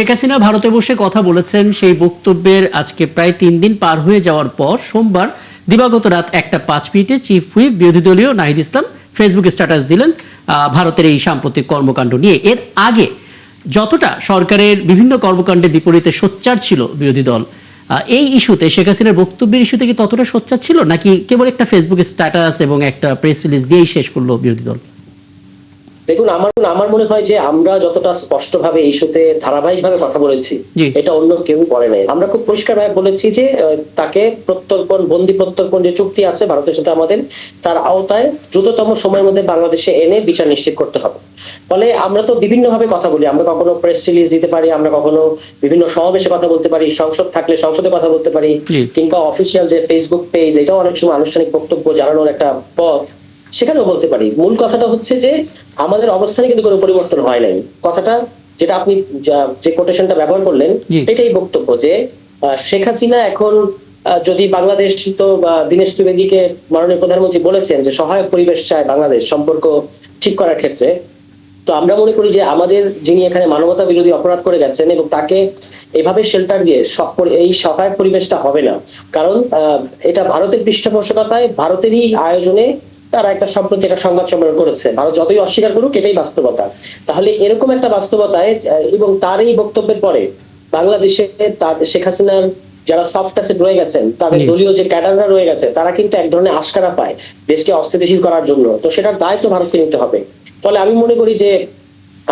শেখ হাসিনা ভারতে বসে কথা বলেছেন, সেই বক্তব্যের আজকে প্রায় 3 দিন পার হয়ে যাওয়ার পর সোমবার দিবাগত রাত 1:05 চিফ হুইপ বিরোধী দলীয় নাহিদ ইসলাম ফেসবুকে স্ট্যাটাস দিলেন ভারতের এই সাম্প্রতিক কর্মকাণ্ড নিয়ে। এর আগে যতটা সরকারের বিভিন্ন কর্মকাণ্ডের বিপরীতে সোচ্চার ছিল বিরোধী দল, এই ইস্যুতে শেখ হাসিনার বক্তব্যের ইস্যুতে কি ততটা সোচ্চার ছিল, নাকি কেবল একটা ফেসবুকে স্ট্যাটাস এবং একটা প্রেস রিলিজ দিয়েই শেষ করলো বিরোধী দল? দেখুন, আমার মনে হয় যে আমরা যতটা স্পষ্টভাবে এই ইস্যুতে ধারাবাহিকভাবে কথা বলেছি, এটা অন্য কেউ বলে নাই। আমরা খুব পরিষ্কারভাবে বলেছি যে তাকে প্রত্যর্পণ, বন্দি প্রত্যর্পণ যে চুক্তি আছে ভারতের সাথে আমাদের, তার আওতায় দ্রুততম সময়ের মধ্যে বাংলাদেশে এনে বিচার নিশ্চিত করতে হবে। ফলে আমরা তো বিভিন্ন ভাবে কথা বলি, আমরা কখনো প্রেস রিলিজ দিতে পারি, আমরা কখনো বিভিন্ন সমাবেশে কথা বলতে পারি, সংসদ থাকলে সংসদে কথা বলতে পারি, কিংবা অফিসিয়াল যে ফেসবুক পেজ, এটাও অনেক সময় আনুষ্ঠানিক বক্তব্য জানানোর একটা পথ, সেখানেও বলতে পারি। মূল কথাটা হচ্ছে যে আমাদের অবস্থানে কিন্তু কোনো পরিবর্তন হয় নাই। কথাটা যেটা আপনি যে কোটেশনটা ব্যবহার করলেন, এটাই বক্তব্য যে শেখ হাসিনা এখন যদি বাংলাদেশ, তো দীনেশ ত্রিবেদীকে মাননীয় প্রধানমন্ত্রী বলেছেন যে সহায়ক পরিবেশ চায় বাংলাদেশ সম্পর্ক ঠিক করার ক্ষেত্রে, তো আমরা মনে করি যে আমাদের যিনি এখানে মানবতা বিরোধী অপরাধ করে গেছেন এবং তাকে এভাবে শেল্টার দিয়ে এই সহায়ক পরিবেশটা হবে না। কারণ এটা ভারতের পৃষ্ঠপোষকতায়, ভারতেরই আয়োজনে তারা একটা সম্প্রতি একটা সংবাদ সম্মেলন করেছে। ভারত যতই অস্বীকার করুক, এটাই বাস্তবতা। তাহলে এরকম একটা বাস্তবতায় এবং তার এই বক্তব্যের পরে বাংলাদেশে শেখ হাসিনার যারা সফট অ্যাসেট রয়ে গেছেন, তাদের দলীয় যে ক্যাডাররা রয়ে গেছে, তারা কিন্তু এক ধরনের আশকারা পায় দেশকে অস্থিতিশীল করার জন্য। তো সেটার দায়িত্ব ভারতকে নিতে হবে। ফলে আমি মনে করি যে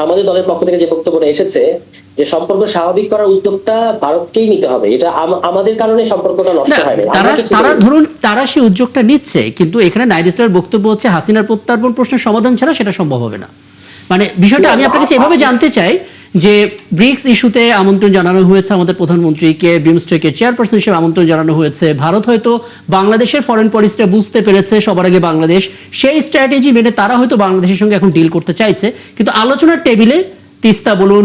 আমাদের দলের পক্ষ থেকে যে বক্তব্যটা এসেছে যে সম্পর্ক স্বাভাবিক করার উদ্যোগটা ভারতকেই নিতে হবে। এটা আমাদের কারণে সম্পর্কটা নষ্ট হয় না। তারা ধরুন তারা সেই উদ্যোগটা নিচ্ছে, কিন্তু এখানে নাহিদ ইসলামের বক্তব্য হচ্ছে হাসিনার প্রত্যার্পণ প্রশ্নের সমাধান ছাড়া সেটা সম্ভব হবে না। মানে বিষয়টা আমি আপনার কাছে এভাবে জানতে চাই যে ব্রিক্স ইস্যুতে আমন্ত্রণ জানানো হয়েছে আমাদের প্রধানমন্ত্রীকে, বিমস্টেকের চেয়ারপারসন হিসেবে আমন্ত্রণ জানানো হয়েছে। ভারত হয়তো বাংলাদেশের ফরেন পলিসিটা বুঝতে পেরেছে সবার আগে বাংলাদেশ, সেই স্ট্র্যাটেজি মেনে তারা হয়তো বাংলাদেশের সঙ্গে এখন ডিল করতে চাইছে। কিন্তু আলোচনার টেবিলে তিস্তা বলুন,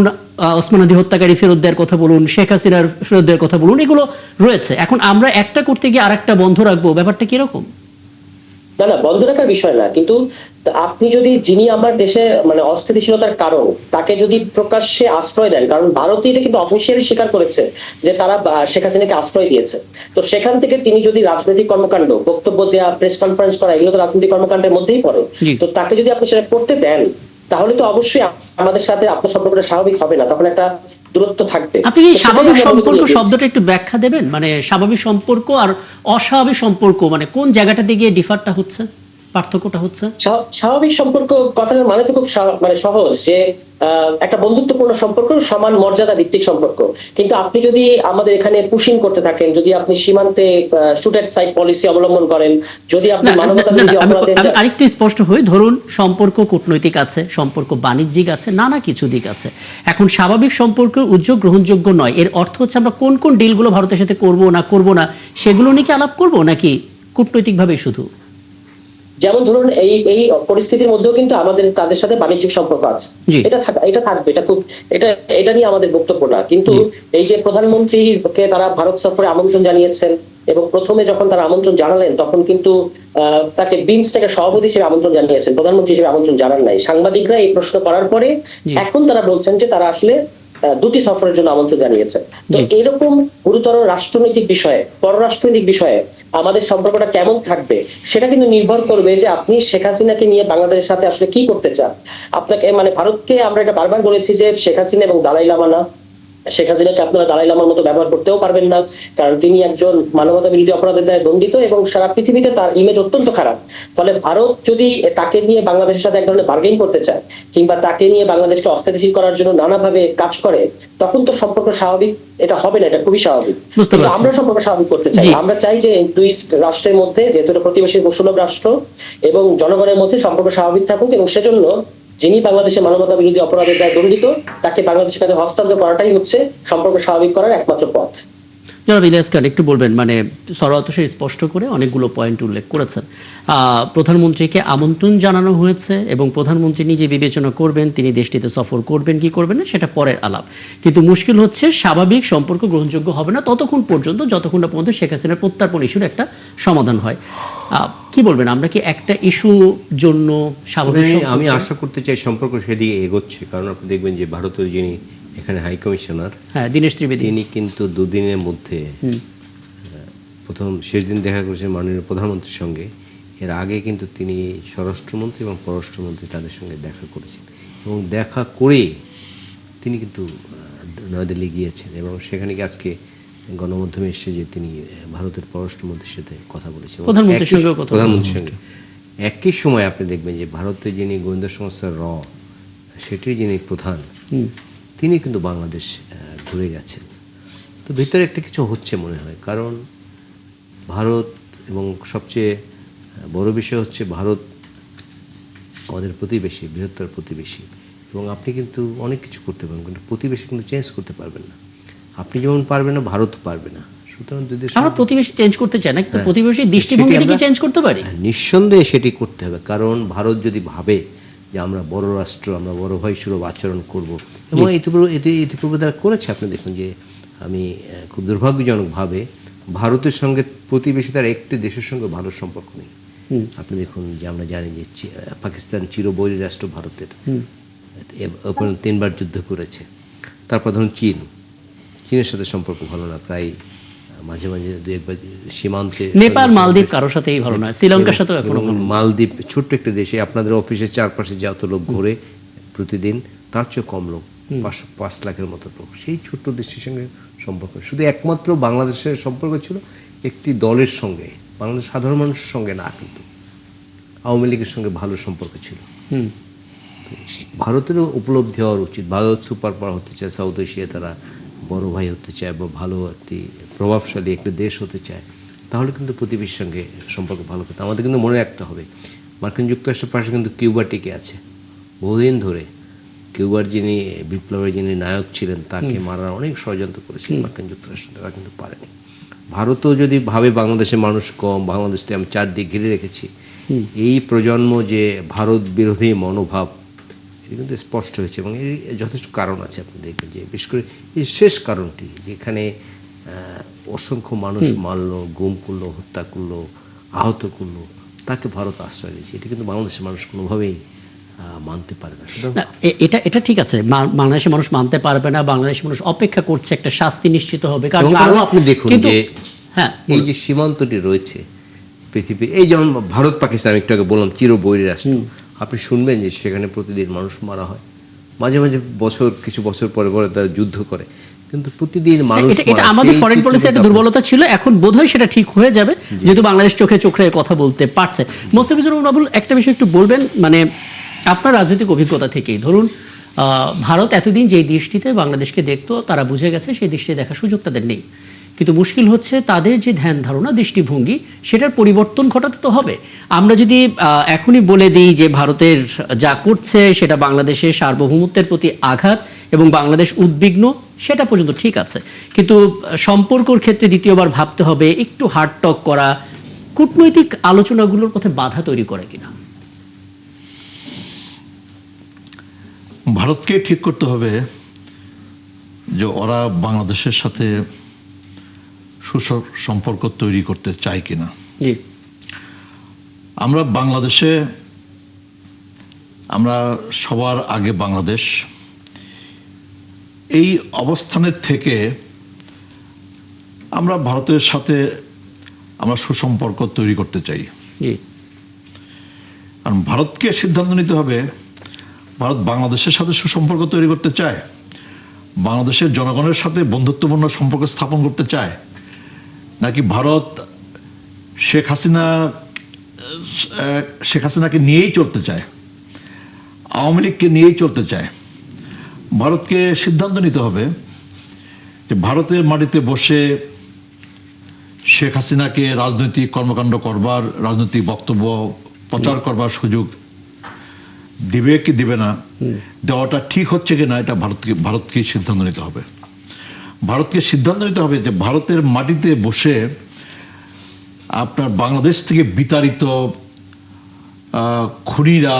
ওসমান হাদি হত্যাকারী ফেরত দেওয়ার কথা বলুন, শেখ হাসিনার ফেরত দেওয়ার কথা বলুন, এগুলো রয়েছে। এখন আমরা একটা করতে গিয়ে আরেকটা বন্ধ রাখবো, ব্যাপারটা কিরকম? না না, বন্ধ রাখার বিষয় না, কিন্তু আপনি যদি যিনি আমার দেশে মানে অস্থিতিশীলতার কারণ, তাকে যদি প্রকাশ্যে আশ্রয় দেন, কারণ ভারতই এটা কিন্তু অফিসিয়ালি স্বীকার করেছে যে তারা শেখ হাসিনাকে আশ্রয় দিয়েছে, তো সেখান থেকে তিনি যদি রাজনৈতিক কর্মকাণ্ড, বক্তব্য দেওয়া, প্রেস কনফারেন্স করা, এগুলো তো রাজনৈতিক কর্মকাণ্ডের মধ্যেই পড়ে। তো তাকে যদি আপনি সেটা করতে দেন, তাহলে তো অবশ্যই আমাদের সাথে আপনার সম্পর্কটা স্বাভাবিক হবে না, তখন একটা দূরত্ব থাকবে। আপনি কি স্বাভাবিক সম্পর্ক শব্দটা একটু ব্যাখ্যা দেবেন? মানে স্বাভাবিক সম্পর্ক আর অস্বাভাবিক সম্পর্ক মানে কোন জায়গাটাতে গিয়ে ডিফারটা হচ্ছে, পার্থক্যটা হচ্ছে? স্বাভাবিক সম্পর্ক কথাটার মানে তো খুব মানে সহজ, যে একটা বন্ধুত্বপূর্ণ সম্পর্ক, সমান মর্যাদা ভিত্তিক সম্পর্ক। কিন্তু আপনি যদি আমাদের এখানে পুশিং করতে থাকেন, যদি আপনি সীমান্তে শুট এট সাইট পলিসি অবলম্বন করেন, যদি আপনি মানবতা বিরোধী অপরাধের, আরেকটু স্পষ্ট হই, ধরুন সম্পর্ক কূটনৈতিক আছে, সম্পর্ক বাণিজ্যিক আছে, নানা কিছু দিক আছে। এখন স্বাভাবিক সম্পর্ক উদ্যোগ গ্রহণযোগ্য নয়, এর অর্থ হচ্ছে আমরা কোন কোন ডিলগুলো ভারতের সাথে করব না সেগুলো নিয়ে কি আলাপ করব, নাকি কূটনৈতিক ভাবে শুধু? যেমন ধরুন এই পরিস্থিতির মধ্যেও কিন্তু আমাদের তাদের সাথে বাণিজ্যিক সম্পর্ক আছে, এটা থাকবে, এটা নিয়ে আমাদের বক্তব্য না। কিন্তু এই যে প্রধানমন্ত্রীকে তারা ভারত সফরে আমন্ত্রণ জানিয়েছেন, এবং প্রথমে যখন তারা আমন্ত্রণ জানালেন তখন কিন্তু তাকে বিমস্টেকের সভাপতি হিসেবে আমন্ত্রণ জানিয়েছেন, প্রধানমন্ত্রী হিসেবে আমন্ত্রণ জানান নাই। সাংবাদিকরা এই প্রশ্ন করার পরে এখন তারা বলছেন যে তারা আসলে দুটি সফরের জন্য আমন্ত্রণ জানিয়েছে। তো এরকম গুরুতর রাষ্ট্রনৈতিক বিষয়ে, পররাষ্ট্রনৈতিক বিষয়ে আমাদের সম্পর্কটা কেমন থাকবে, সেটা কিন্তু নির্ভর করবে যে আপনি শেখ হাসিনাকে নিয়ে বাংলাদেশের সাথে আসলে কি করতে চান। আপনাকে মানে ভারতকে আমরা এটা বারবার বলেছি যে শেখ হাসিনা এবং দালাই লামা না, শেখ হাসিনাকে আপনারা দালাই লামার মতো ব্যবহার করতেও পারবেন না, কারণ তিনি একজন মানবতা বিরোধী অপরাধের দায়ে দণ্ডিত এবং সারা পৃথিবীতে তার ইমেজ অত্যন্ত খারাপ। ফলে ভারত যদি তাকে নিয়ে বাংলাদেশের সাথে এক ধরনের বার্গেইন করতে চায়, কিংবা তাকে নিয়ে বাংলাদেশকে অস্থিতিশীল করার জন্য নানাভাবে কাজ করে, তখন তো সম্পর্ক স্বাভাবিক এটা হবে না, এটা খুবই স্বাভাবিক। আমরা সম্পর্ক স্বাভাবিক করতে চাই, আমরা চাই যে দুই রাষ্ট্রের মধ্যে, যেহেতু এটা প্রতিবেশী সুলভ রাষ্ট্র, এবং জনগণের মধ্যে সম্পর্ক স্বাভাবিক থাকুক, এবং সেজন্য যিনি বাংলাদেশে মানবতা বিরোধী অপরাধের দায়ে দণ্ডিত, তাকে বাংলাদেশের কাছে হস্তান্তর করাটাই হচ্ছে সম্পর্ক স্বাভাবিক করার একমাত্র পথ। জনাব ইলিয়াস খান, একটু বলবেন, মানে সরওয়াত হোসেন স্পষ্ট করে অনেকগুলো পয়েন্ট উল্লেখ করেছেন। প্রধানমন্ত্রীকে আমন্ত্রণ জানানো হয়েছে এবং প্রধানমন্ত্রী নিজে বিবেচনা করবেন তিনি দেশটিতে সফর করবেন কি করবেন না, সেটা পরের আলাপ। কিন্তু মুশকিল হচ্ছে স্বাভাবিক সম্পর্ক গ্রহণযোগ্য হবে না ততক্ষণ পর্যন্ত যতক্ষণ না পর্যন্ত শেখ হাসিনার প্রত্যার্পণ ইস্যুর একটা সমাধান হয়। কি বলবেন, আমরা কি একটা ইস্যু জন্য স্বাভাবিক? আমি আশা করতে চাই সম্পর্ক সেদিকে এগোচ্ছে, কারণ আপনি দেখবেন যে ভারতের যিনি এখানে হাই কমিশনার, হ্যাঁ দীনেশ ত্রিবেদী, তিনি কিন্তু দুদিনের মধ্যে প্রথম শেষ দিন দেখা করেছেন মাননীয় প্রধানমন্ত্রীর সঙ্গে। এর আগে কিন্তু তিনি স্বরাষ্ট্রমন্ত্রী এবং পররাষ্ট্রমন্ত্রী তাদের সঙ্গে দেখা করেছেন এবং দেখা করে তিনি কিন্তু নয়াদিল্লি গিয়েছেন এবং সেখানে গিয়ে আজকে গণমাধ্যমে এসেছে যে তিনি ভারতের পররাষ্ট্রমন্ত্রীর সাথে কথা বলেছেন, প্রধানমন্ত্রীর সঙ্গে। একই সময় আপনি দেখবেন যে ভারতের যিনি গোয়েন্দা সংস্থার সেটির যিনি প্রধান, তিনি কিন্তু বাংলাদেশ ঘুরে গেছেন। তো ভিতরে একটা কিছু হচ্ছে মনে হয়, কারণ ভারত এবং সবচেয়ে বড় বিষয় হচ্ছে ভারত আমাদের প্রতিবেশী, বৃহত্তর প্রতিবেশী, এবং আপনি কিন্তু অনেক কিছু করতে পারবেন কিন্তু প্রতিবেশী কিন্তু চেঞ্জ করতে পারবেন না। আপনি যেমন পারবেন না, ভারতও পারবে না। সুতরাং যদি আমরা প্রতিবেশী চেঞ্জ করতে চাই না, কিন্তু প্রতিবেশীর দৃষ্টিভঙ্গিটা কি চেঞ্জ করতে পারি? নিঃসন্দেহে সেটি করতে হবে, কারণ ভারত যদি ভাবে যে আমরা বড় রাষ্ট্র, আমরা বড় ভাই সুলভ আচরণ করব, এবং ইতিপূর্বে তারা করেছে। আপনি দেখুন যে আমি খুব দুর্ভাগ্যজনকভাবে ভারতের সঙ্গে প্রতিবেশী তার একটি দেশের সঙ্গে ভালো সম্পর্ক নেই। আপনি দেখুন যে আমরা জানি যে পাকিস্তান চিরবৈরী রাষ্ট্র ভারতের, পর্যন্ত 3 বার যুদ্ধ করেছে। তারপর ধরুন চীনের সাথে সম্পর্ক ভালো না, প্রায় মাঝে মাঝে 2-1 সীমান্তে। নেপাল, মালদ্বীপ কারোর সাথেই ভালো নয়, শ্রীলঙ্কার সাথেও এখনো। মালদ্বীপ ছোট্ট একটা দেশে, আপনাদের অফিসের চারপাশে যত লোক ঘোরে প্রতিদিন, তার চেয়ে কম লোক, 5 লাখের মতো লোক, সেই ছোট্ট দেশের সঙ্গে সম্পর্ক। শুধু একমাত্র বাংলাদেশের সম্পর্ক ছিল একটি দলের সঙ্গে, বাংলাদেশ সাধারণ মানুষের সঙ্গে না, কিন্তু আওয়ামী লীগের সঙ্গে ভালো সম্পর্ক ছিল। ভারতেরও উপলব্ধি হওয়ার উচিত, ভারত সুপার পাওয়ার হতে চায়, সাউথ এশিয়া তারা বড় ভাই হতে চায় বা ভালো একটি প্রভাবশালী একটি দেশ হতে চায়, তাহলে কিন্তু প্রতিবেশীর সঙ্গে সম্পর্ক ভালো করতে। আমাদের কিন্তু মনে রাখতে হবে মার্কিন যুক্তরাষ্ট্রের পাশে কিন্তু কিউবা টিকে আছে বহুদিন ধরে। কিউবার যিনি বিপ্লবের যিনি নায়ক ছিলেন, তাকে মারার অনেক ষড়যন্ত্র করেছিল মার্কিন যুক্তরাষ্ট্র, তারা কিন্তু পারেনি। ভারতও যদি ভাবে বাংলাদেশের মানুষ কম, বাংলাদেশকে আমি চারদিকে ঘিরে রেখেছি, এই প্রজন্ম যে ভারত বিরোধী মনোভাব এটা কিন্তু স্পষ্ট হয়েছে, এবং এর যথেষ্ট কারণ আছে। আপনি দেখবেন যে বিশেষ করে এই শেষ কারণটি, যেখানে অসংখ্য মানুষ মারলো, গুম করলো, হত্যা করলো, আহত করলো, তাকে ভারত আশ্রয় দিয়েছে। এটা কিন্তু বাংলাদেশের মানুষ কোনোভাবেই মানতে পারে না। এটা ঠিক আছে, বাংলাদেশের মানুষ মানতে পারবে না, বাংলাদেশের মানুষ অপেক্ষা করছে একটা শাস্তি নিশ্চিত হবে। আরো আপনি দেখুন যে এই যে সীমান্তটি রয়েছে পৃথিবীর, এই যেমন ভারত পাকিস্তান, একটু আগে বললাম চিরবৈরী রাষ্ট্র, আপনি শুনবেন যে সেখানে প্রতিদিন মানুষ মারা হয়, মাঝে মাঝে কিছু বছর পরে পরে তারা যুদ্ধ করে, কিন্তু প্রতিদিন মানুষ। এটা আমাদের ফরেন পলিসি একটা দুর্বলতা ছিল, এখন বোধহয় সেটা ঠিক হয়ে যাবে, যেহেতু বাংলাদেশ চোখে চোখে কথা বলতে পারছে। মোস্তাফিজুর রহমান বাবুল, একটা বিষয় একটু বলবেন, মানে আপনার রাজনৈতিক অভিজ্ঞতা থেকেই ধরুন, ভারত এতদিন যেই দৃষ্টিতে বাংলাদেশকে দেখতো, তারা বুঝে গেছে সেই দৃষ্টিতে দেখার সুযোগ তাদের নেই। কিন্তু মুশকিল হচ্ছে তাদের যে ধ্যান ধারণা, দৃষ্টিভঙ্গি, সেটার পরিবর্তন ঘটাতে তো হবে। আমরা যদি এখনই বলে দিই যে ভারতের যা করছে সেটা বাংলাদেশের সার্বভৌমত্বের প্রতি আঘাত এবং বাংলাদেশ উদ্বিগ্ন, সেটা পর্যন্ত ঠিক আছে, কিন্তু সম্পর্কর ক্ষেত্রে দ্বিতীয়বার ভাবতে হবে, একটু হার্ড টক করা, কূটনৈতিক আলোচনাগুলোর পথে বাধা তৈরি করে কিনা। ভারতকে ঠিক করতে হবে যে ওরা বাংলাদেশের সাথে সুসম্পর্ক তৈরি করতে চায় কিনা। আমরা বাংলাদেশে, আমরা সবার আগে বাংলাদেশ, এই অবস্থানের থেকে আমরা ভারতের সাথে আমরা সুসম্পর্ক তৈরি করতে চাই। কারণ ভারতকে সিদ্ধান্ত নিতে হবে, ভারত বাংলাদেশের সাথে সুসম্পর্ক তৈরি করতে চায়, বাংলাদেশের জনগণের সাথে বন্ধুত্বপূর্ণ সম্পর্ক স্থাপন করতে চায়, নাকি ভারত শেখ হাসিনাকে নিয়েই চলতে চায়, আওয়ামী লীগকে নিয়েই চলতে চায়। ভারতকে সিদ্ধান্ত নিতে হবে যে ভারতের মাটিতে বসে শেখ হাসিনাকে রাজনৈতিক কর্মকাণ্ড করবার, রাজনৈতিক বক্তব্য প্রচার করবার সুযোগ দিবে কি দিবে না, দেওয়াটা ঠিক হচ্ছে কিনা, এটা ভারতকে সিদ্ধান্ত নিতে হবে। ভারতকে সিদ্ধান্ত নিতে হবে যে ভারতের মাটিতে বসে আপনার বাংলাদেশ থেকে বিতাড়িত খুনিরা,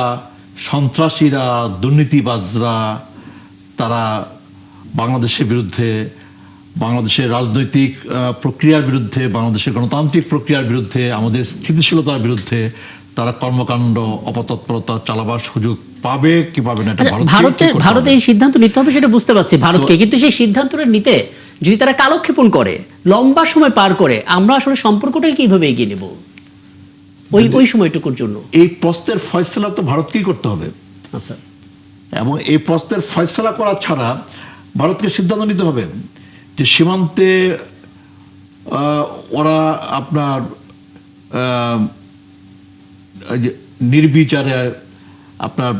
সন্ত্রাসীরা, দুর্নীতিবাজরা, তারা বাংলাদেশের বিরুদ্ধে, বাংলাদেশের রাজনৈতিক প্রক্রিয়ার বিরুদ্ধে, বাংলাদেশের গণতান্ত্রিক প্রক্রিয়ার বিরুদ্ধে, আমাদের স্থিতিশীলতার বিরুদ্ধে তারা কর্মকাণ্ড, অপতৎপরতা চালাবার সুযোগ পাবে কি পাবে না এটা ভারতে এই সিদ্ধান্ত নিতে হবে সেটা বুঝতে পারছি ভারতকে, কিন্তু সেই সিদ্ধান্তটা নিতে যদি তারা কালক্ষেপণ করে, লম্বা সময় পার করে, আমরা আসলে সম্পর্কটাকে কিভাবে এগিয়ে নেব ওই সময়টুকুর জন্য? এই প্রশ্নের ফয়সালা তো ভারতকেই করতে হবে। আচ্ছা, এবং এই প্রশ্নের ফয়সালা করা ছাড়া ভারতকে সিদ্ধান্ত নিতে হবে যে সীমান্তে ওরা আপনার নির্বিচারে আপনার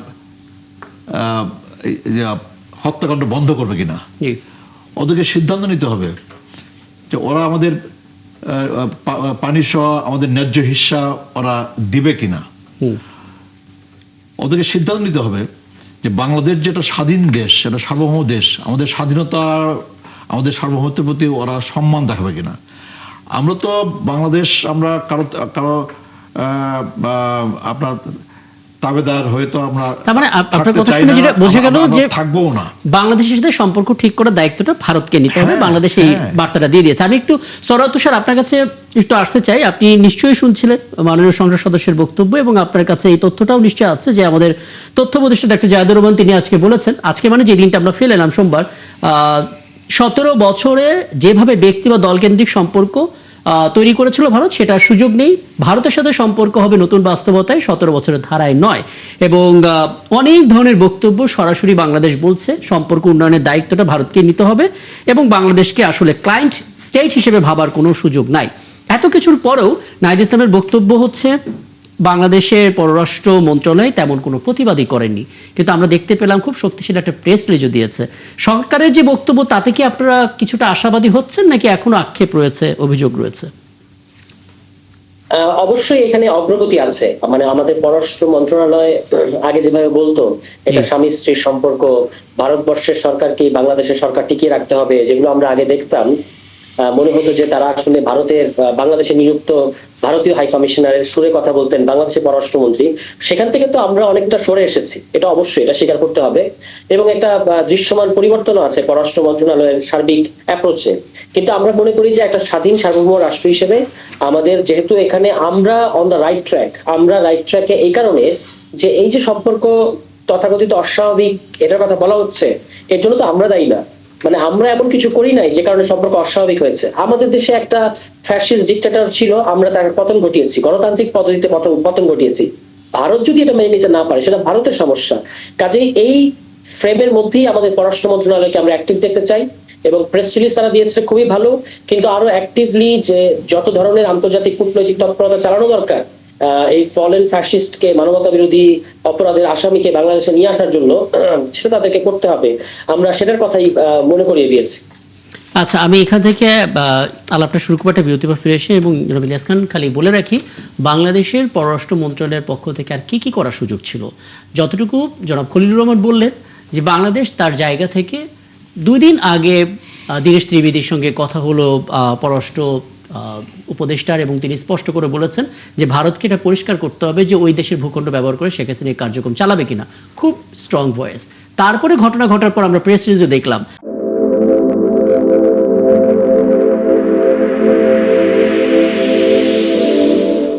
হত্যাকাণ্ড বন্ধ করবে কিনা, ওদেরকে সিদ্ধান্ত নিতে হবে যে ওরা আমাদের পানি সহ আমাদের ন্যায্য হিস্সা ওরা দিবে কিনা। ওদেরকে সিদ্ধান্ত নিতে হবে যে বাংলাদেশ যেটা স্বাধীন দেশ, সেটা সার্বভৌম দেশ, আমাদের স্বাধীনতা আমাদের সার্বভৌমত্বের প্রতি ওরা সম্মান দেখাবে কিনা। আমরা তো বাংলাদেশ আমরা কারো কারো আপনার তাবেদার হয়তো আমরা, তার মানে আপনার কথা শুনে যেটা বোঝা গেল যে থাকবো না, বাংলাদেশের সাথে সম্পর্ক ঠিক করার দায়িত্বটা ভারতকে নিতে হবে। বাংলাদেশ এই বার্তাটা দিয়ে দিয়েছে। আমি একটু সরাত তুষার আপনার কাছে একটু আসতে চাই। আপনি নিশ্চয়ই শুনছিলেন মাননীয় সংসদ সদস্যের বক্তব্য, এবং আপনার কাছে এই তথ্যটাও নিশ্চয় আছে যে আমাদের তথ্য উপদেষ্টা ডক্টর জাহিদুর রহমান তিনি আজকে বলেছেন, আজকে মানে যে দিনটা আমরা ফেলেলাম সোমবার, 17 বছরে যেভাবে ব্যক্তি বা দলকেন্দ্রিক সম্পর্ক তৈরি করেছিল ভারত, সেটার সুযোগ নেই। ভারতের সাথে সম্পর্ক হবে নতুন বাস্তবতায়, 17 বছরের ধারায় নয়। এবং অনেক ধরনের বক্তব্য সরাসরি বাংলাদেশ বলছে সম্পর্ক উন্নয়নের দায়িত্বটা ভারতকে নিতে হবে, এবং বাংলাদেশকে আসলে ক্লায়েন্ট স্টেট হিসেবে ভাবার কোনো সুযোগ নাই। এত কিছুর পরেও নাহিদ ইসলামের বক্তব্য হচ্ছে বাংলাদেশের পররাষ্ট্র মন্ত্রণালয় তেমন কোনো প্রতিবাদই করেননি, কিন্তু আমরা দেখতে পেলাম খুব শক্তিশালী একটা প্রেস রিলিজও দিয়েছে। সরকারের যে বক্তব্য তাতে কি আপনারা কিছুটা আশাবাদী হচ্ছেন, নাকি এখনো আক্ষেপ রয়েছে, অভিযোগ রয়েছে? অবশ্যই এখানে অগ্রগতি আছে। মানে আমাদের পররাষ্ট্র মন্ত্রণালয় আগে যেভাবে বলতো এটা স্বামী স্ত্রীর সম্পর্ক, ভারতবর্ষের সরকারকে বাংলাদেশের সরকার টিকিয়ে রাখতে হবে, যেগুলো আমরা আগে দেখতাম, মনে হতো যে তারা আসলে বাংলাদেশে নিযুক্ত ভারতীয় হাই কমিশনারের সুরে কথা বলতেন বাংলাদেশের পররাষ্ট্রমন্ত্রী, সেখান থেকে তো আমরা অনেকটা সরে এসেছি, এটা অবশ্যই এটা স্বীকার করতে হবে। এবং একটা দৃশ্যমান পরিবর্তনও আছে পররাষ্ট্র মন্ত্রণালয়ের সার্বিক অ্যাপ্রোচে। কিন্তু আমরা মনে করি যে একটা স্বাধীন সার্বভৌম রাষ্ট্র হিসেবে আমাদের, যেহেতু এখানে আমরা অন দ্য রাইট ট্র্যাক, আমরা রাইট ট্র্যাকে এই কারণে যে এই যে সম্পর্ক তথাকথিত অস্বাভাবিক এটার কথা বলা হচ্ছে, এর জন্য তো আমরা দায়ী না। মানে আমরা এমন কিছু করি নাই যে কারণে সম্পর্ক অস্বাভাবিক হয়েছে। আমাদের দেশে একটা ফ্যাসিস্ট ডিক্টেটর ছিল, আমরা তার পতন ঘটিয়েছি, গণতান্ত্রিক পদ্ধতিতে পতন ঘটিয়েছি। ভারত যদি এটা মেনে নিতে না পারে সেটা ভারতের সমস্যা। কাজেই এই ফ্রেমের মধ্যেই আমাদের পররাষ্ট্র মন্ত্রণালয়কে আমরা অ্যাক্টিভ দেখতে চাই, এবং প্রেস রিলিজ তারা দিয়েছে খুবই ভালো, কিন্তু আরো অ্যাক্টিভলি যে যত ধরনের আন্তর্জাতিক কূটনৈতিক তৎপরতা চালানো দরকার এই ফলেন ফ্যাসিস্টকে, মানবতা বিরোধী অপরাধের আসামিকে বাংলাদেশে নিয়ে আসার জন্য, সেটা তাদেরকে করতে হবে। আমরা সেটার কথাই মনে করিয়ে দিয়েছি। আচ্ছা, আমি এখান থেকে আলাপটা শুরু করবো একটা বিরতির পর ফিরে এসে, এবং জনাব ইলিয়াস খান খালি বলে রাখি বাংলাদেশের পররাষ্ট্র মন্ত্রণালয়ের পক্ষ থেকে আর কি করার সুযোগ ছিল। যতটুকু জনাব খলিলুর রহমান বললেন যে বাংলাদেশ তার জায়গা থেকে 2 দিন আগে দীনেশ ত্রিবেদীর সঙ্গে কথা হলো পররাষ্ট্র উপদেষ্টার, এবং তিনি স্পষ্ট করে বলেছেন যে ভারতকে এটা পরিষ্কার করতে হবে যে ওই দেশের ভূখণ্ড ব্যবহার করে শেখ হাসিনা কার্যক্রম চালাবে কিনা, খুব স্ট্রং ভয়েস। তারপরে ঘটনা ঘটার পর আমরা প্রেস রিলিজে দেখলাম